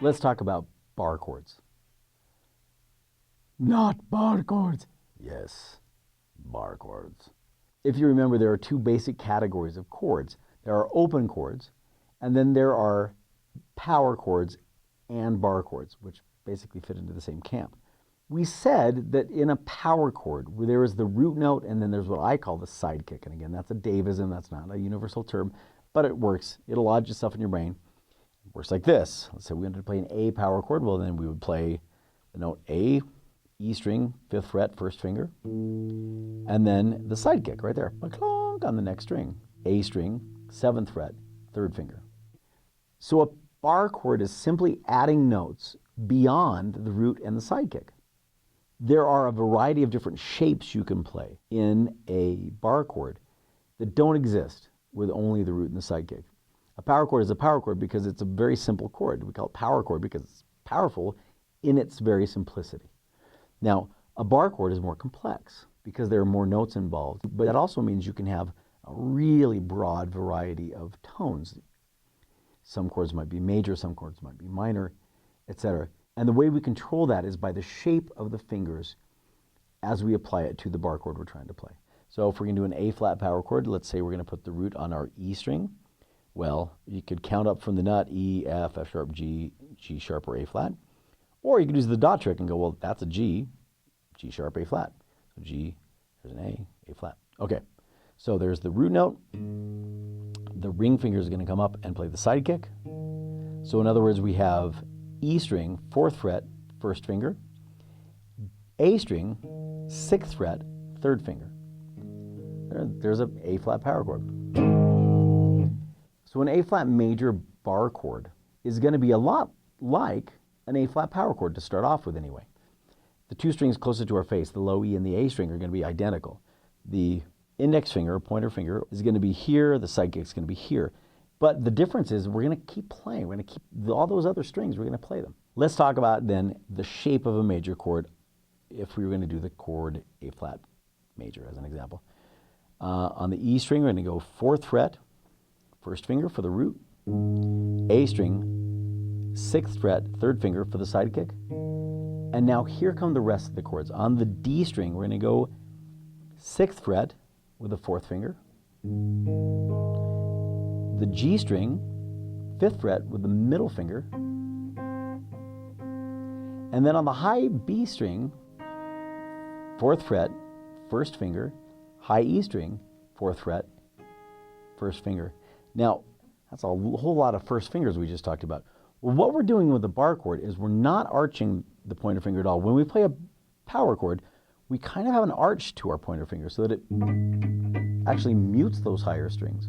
Let's talk about bar chords. Not bar chords. Yes, bar chords. If you remember, there are two basic categories of chords. There are open chords, and then there are power chords and bar chords, which basically fit into the same camp. We said that in a power chord, where there is the root note and then there's what I call the sidekick. And again, that's a Davism, that's not a universal term, but it works. It'll lodge itself in your brain. It works like this. Let's say we wanted to play an A power chord. Well, then we would play the note A, E string, 5th fret, 1st finger, and then the sidekick right there, clonk on the next string, A string, 7th fret, 3rd finger. So a bar chord is simply adding notes beyond the root and the sidekick. There are a variety of different shapes you can play in a bar chord that don't exist with only the root and the sidekick. A power chord is a power chord because it's a very simple chord. We call it power chord because it's powerful in its very simplicity. Now, a bar chord is more complex because there are more notes involved, but that also means you can have a really broad variety of tones. Some chords might be major, some chords might be minor, etc. And the way we control that is by the shape of the fingers as we apply it to the bar chord we're trying to play. So if we're going to do an A flat power chord, let's say we're going to put the root on our E string. Well, you could count up from the nut E, F, F sharp, G, G sharp, or A flat. Or you could use the dot trick and go, well, that's a G, G sharp, A flat. So G, there's an A flat. Okay, so there's the root note. The ring finger is going to come up and play the sidekick. So in other words, we have E string, 4th fret, 1st finger, A string, 6th fret, 3rd finger. There's an A flat power chord. So an A flat major bar chord is going to be a lot like an A flat power chord to start off with anyway. The two strings closest to our face, the low E and the A string, are going to be identical. The index finger, pointer finger, is going to be here, the sidekick is going to be here. But the difference is we're going to keep playing. We're going to keep all those other strings, we're going to play them. Let's talk about then the shape of a major chord if we were going to do the chord A flat major as an example. On the E string, we're going to go 4th fret, 1st finger for the root, A string, 6th fret, 3rd finger for the sidekick. And now here come the rest of the chords. On the D string, we're going to go 6th fret with the 4th finger, the G string, 5th fret with the middle finger, and then on the high B string, 4th fret, 1st finger, high E string, 4th fret, 1st finger. Now, that's a whole lot of 1st fingers we just talked about. Well, what we're doing with the bar chord is we're not arching the pointer finger at all. When we play a power chord, we kind of have an arch to our pointer finger so that it actually mutes those higher strings.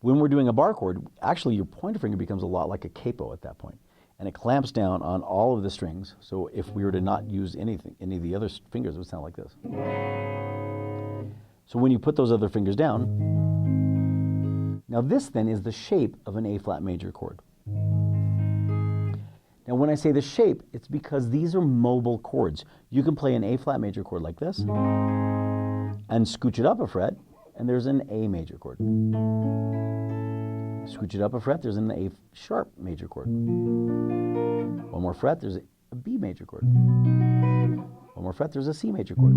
When we're doing a bar chord, actually your pointer finger becomes a lot like a capo at that point, and it clamps down on all of the strings. So if we were to not use any of the other fingers, it would sound like this. So when you put those other fingers down, now this then is the shape of an A flat major chord. Now when I say the shape, it's because these are mobile chords. You can play an A flat major chord like this and scooch it up a fret, and there's an A major chord. Scooch it up a fret, there's an A sharp major chord. One more fret, there's a B major chord. One more fret, there's a C major chord.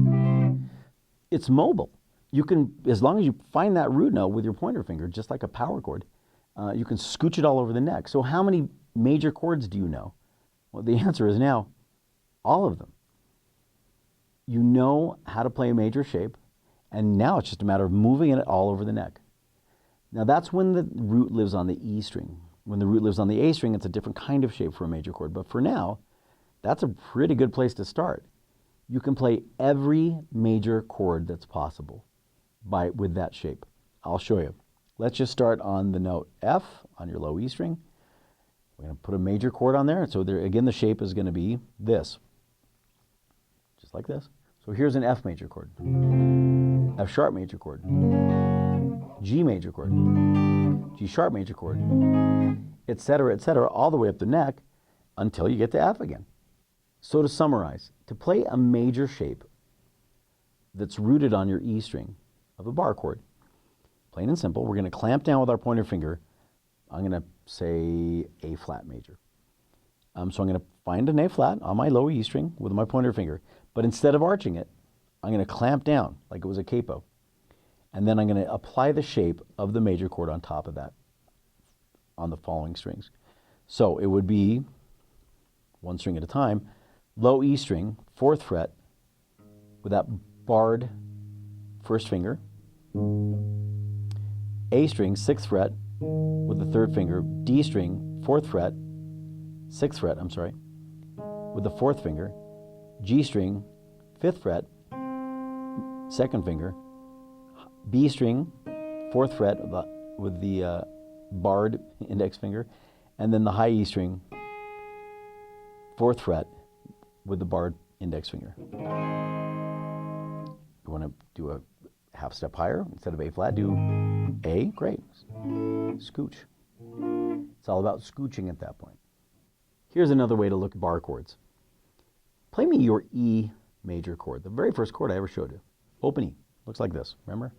It's mobile. You can, as long as you find that root note with your pointer finger, just like a power chord, you can scooch it all over the neck. So how many major chords do you know? Well, the answer is now all of them. You know how to play a major shape, and now it's just a matter of moving it all over the neck. Now that's when the root lives on the E string. When the root lives on the A string, it's a different kind of shape for a major chord. But for now, that's a pretty good place to start. You can play every major chord that's possible with that shape. I'll show you. Let's just start on the note F on your low E string. We're going to put a major chord on there. So there, again, the shape is going to be this, just like this. So here's an F major chord, F sharp major chord, G major chord, G sharp major chord, etc., all the way up the neck until you get to F again. So to summarize, to play a major shape that's rooted on your E string of a bar chord, plain and simple, we're going to clamp down with our pointer finger. I'm going to say A flat major. So I'm going to find an A flat on my low E string with my pointer finger. But instead of arching it, I'm going to clamp down like it was a capo. And then I'm going to apply the shape of the major chord on top of that on the following strings. So it would be, one string at a time, low E string, 4th fret, with that barred 1st finger, A string, 6th fret, with the 3rd finger, D string, 4th fret, 6th fret, I'm sorry, with the 4th finger, G string, 5th fret, 2nd finger, B string, 4th fret with the barred index finger, and then the high E string, 4th fret with the barred index finger. You want to do a half step higher instead of A flat, do A, great. Scooch. It's all about scooching at that point. Here's another way to look at bar chords. Play me your E major chord, the very first chord I ever showed you. Open E. Looks like this, remember?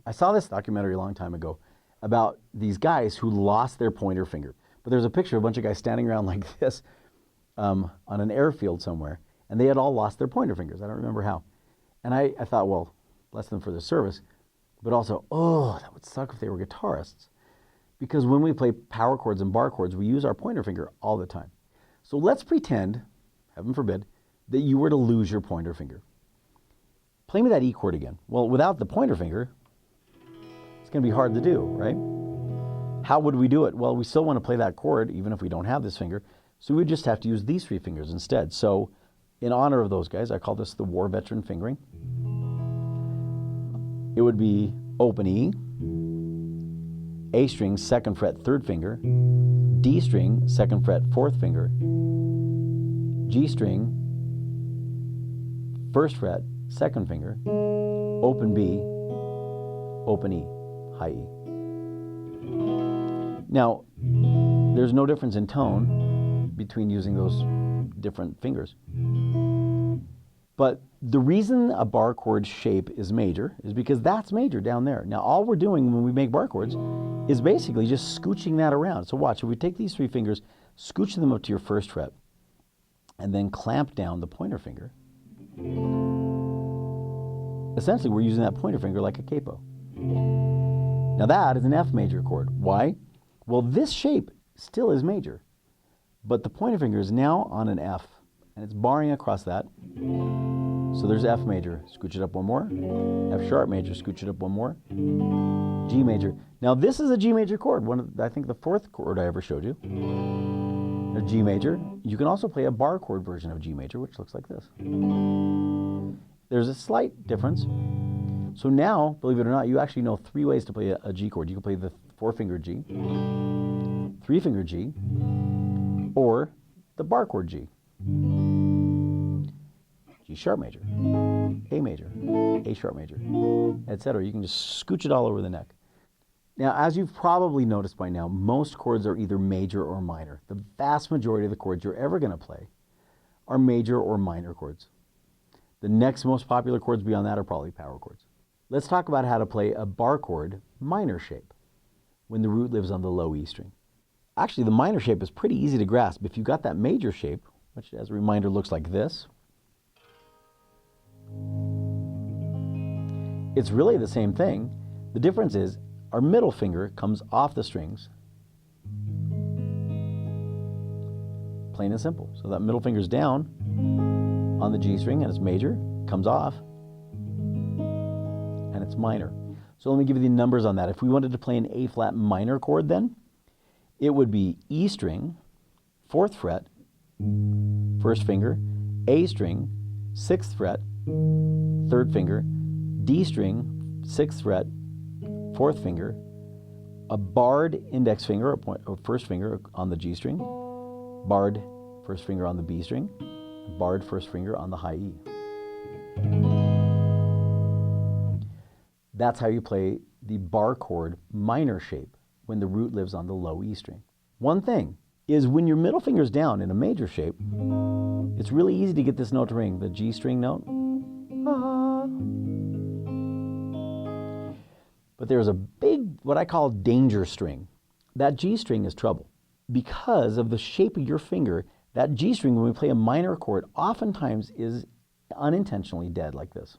I saw this documentary a long time ago about these guys who lost their pointer finger. But there's a picture of a bunch of guys standing around like this on an airfield somewhere, and they had all lost their pointer fingers. I don't remember how. And I thought, well, bless them for their service, but also, oh, that would suck if they were guitarists. Because when we play power chords and bar chords, we use our pointer finger all the time. So let's pretend, heaven forbid, that you were to lose your pointer finger. Play me that E chord again. Well, without the pointer finger, it's going to be hard to do, right? How would we do it? Well, we still want to play that chord, even if we don't have this finger, so we would just have to use these 3 fingers instead. So in honor of those guys, I call this the war veteran fingering. It would be open E, A string, 2nd fret, 3rd finger, D string, 2nd fret, 4th finger, G string, 1st fret, 2nd finger, open B, open E, high E. Now, there's no difference in tone between using those different fingers. But the reason a bar chord shape is major is because that's major down there. Now, all we're doing when we make bar chords is basically just scooching that around. So watch, if we take these 3 fingers, scooch them up to your 1st fret, and then clamp down the pointer finger. Essentially, we're using that pointer finger like a capo. Now that is an F major chord. Why? Well, this shape still is major, but the pointer finger is now on an F, and it's barring across that. So there's F major, scooch it up one more. F sharp major, scooch it up one more. G major. Now this is a G major chord, I think the 4th chord I ever showed you. A G major. You can also play a bar chord version of G major, which looks like this. There's a slight difference. So now, believe it or not, you actually know 3 ways to play a G chord. You can play the 4-finger G, 3-finger G, or the bar chord G. G sharp major, A major, A sharp major, etc. You can just scooch it all over the neck. Now, as you've probably noticed by now, most chords are either major or minor. The vast majority of the chords you're ever going to play are major or minor chords. The next most popular chords beyond that are probably power chords. Let's talk about how to play a bar chord minor shape when the root lives on the low E string. Actually, the minor shape is pretty easy to grasp. If you've got that major shape, which as a reminder looks like this, it's really the same thing. The difference is our middle finger comes off the strings. Plain and simple. So that middle finger's down on the G string and it's major, comes off, and it's minor. So let me give you the numbers on that. If we wanted to play an A flat minor chord then, it would be E string, 4th fret, 1st finger, A string, 6th fret, 3rd finger, D string, 6th fret, 4th finger, a barred index finger, or 1st finger on the G string, barred 1st finger on the B string, barred 1st finger on the high E. That's how you play the bar chord minor shape when the root lives on the low E string. One thing is when your middle finger's down in a major shape, it's really easy to get this note to ring, the G string note. But there's a big, what I call danger string that G string is trouble. Because of the shape of your finger, that G string, when we play a minor chord, oftentimes is unintentionally dead like this.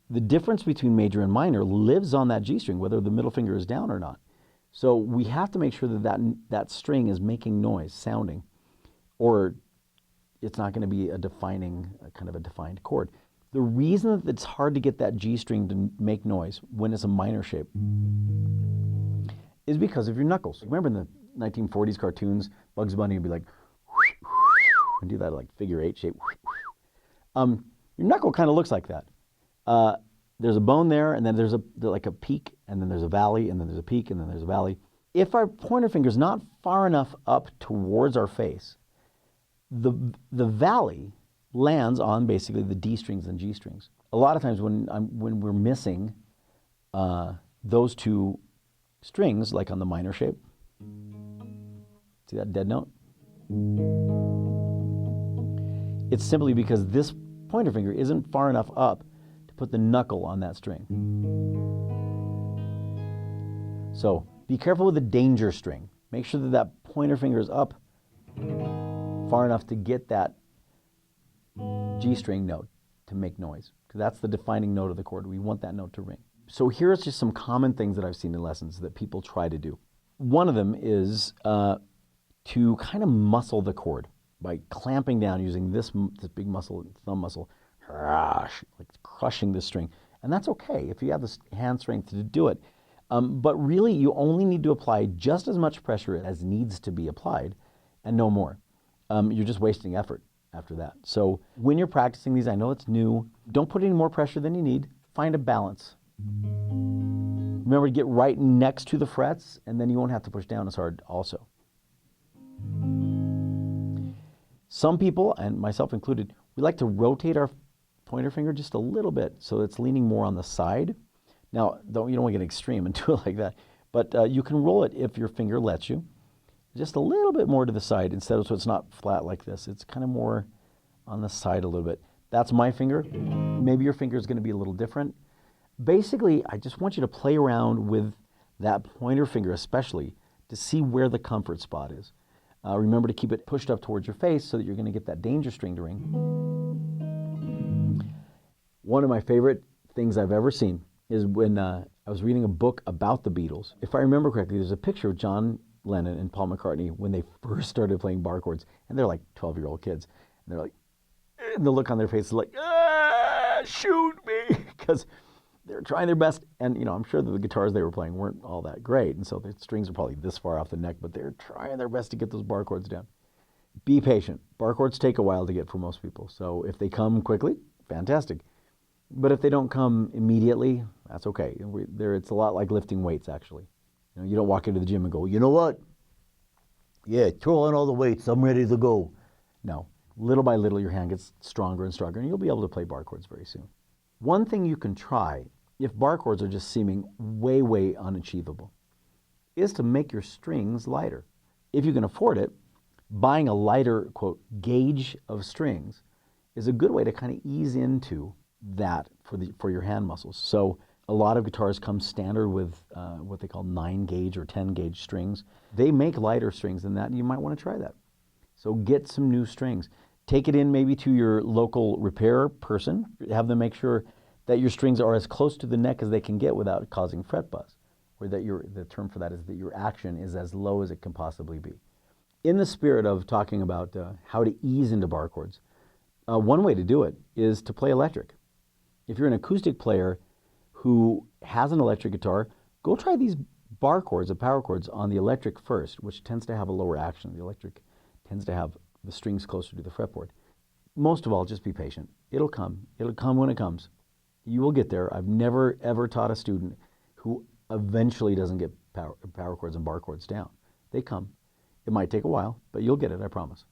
The difference between major and minor lives on that G string, whether the middle finger is down or not. So we have to make sure that string is making noise, sounding, or it's not going to be a kind of a defined chord. The reason that it's hard to get that G string to make noise when it's a minor shape is because of your knuckles. Remember in the 1940s cartoons, Bugs Bunny would be like, and do that like figure 8 shape. Your knuckle kind of looks like that. There's a bone there, and then there's like a peak, and then there's a valley, and then there's a peak, and then there's a valley. If our pointer finger is not far enough up towards our face, the valley lands on basically the D strings and G strings. A lot of times when we're missing those two strings, like on the minor shape, see that dead note? It's simply because this pointer finger isn't far enough up to put the knuckle on that string. So be careful with the danger string. Make sure that pointer finger is up far enough to get that G string note to make noise, because that's the defining note of the chord. We want that note to ring. So here's just some common things that I've seen in lessons that people try to do. One of them is to kind of muscle the chord by clamping down using this big muscle, thumb muscle, like crushing this string. And that's okay if you have the hand strength to do it. But really, you only need to apply just as much pressure as needs to be applied and no more. You're just wasting effort after that. So when you're practicing these, I know it's new, don't put any more pressure than you need. Find a balance. Remember to get right next to the frets, and then you won't have to push down as hard also. Some people, and myself included, we like to rotate our pointer finger just a little bit so it's leaning more on the side. Now, you don't want to get extreme and do it like that, but you can roll it if your finger lets you. Just a little bit more to the side instead of so it's not flat like this. It's kind of more on the side a little bit. That's my finger. Maybe your finger is going to be a little different. Basically, I just want you to play around with that pointer finger especially to see where the comfort spot is. Remember to keep it pushed up towards your face so that you're going to get that danger string to ring. One of my favorite things I've ever seen is when I was reading a book about the Beatles. If I remember correctly, there's a picture of John Lennon and Paul McCartney when they first started playing bar chords, and they're like 12-year-old kids. And they're like, and the look on their face is like, shoot me, because they're trying their best. And I'm sure that the guitars they were playing weren't all that great, and so the strings are probably this far off the neck, but they're trying their best to get those bar chords down. Be patient. Bar chords take a while to get for most people, so if they come quickly, fantastic. But if they don't come immediately, that's okay. It's a lot like lifting weights, actually. You don't walk into the gym and go, you know what? Yeah, throw on all the weights. I'm ready to go. No. Little by little, your hand gets stronger and stronger, and you'll be able to play bar chords very soon. One thing you can try, if bar chords are just seeming way, way unachievable, is to make your strings lighter. If you can afford it, buying a lighter, quote, gauge of strings is a good way to kind of ease into that for your hand muscles. So a lot of guitars come standard with what they call 9-gauge or 10-gauge strings. They make lighter strings than that, and you might want to try that. So get some new strings. Take it in maybe to your local repair person. Have them make sure that your strings are as close to the neck as they can get without causing fret buzz. Or that the term for that is that your action is as low as it can possibly be. In the spirit of talking about how to ease into bar chords, one way to do it is to play electric. If you're an acoustic player who has an electric guitar, go try these bar chords, the power chords, on the electric first, which tends to have a lower action. The electric tends to have the strings closer to the fretboard. Most of all, just be patient. It'll come. It'll come when it comes. You will get there. I've never, ever taught a student who eventually doesn't get power chords and bar chords down. They come. It might take a while, but you'll get it, I promise.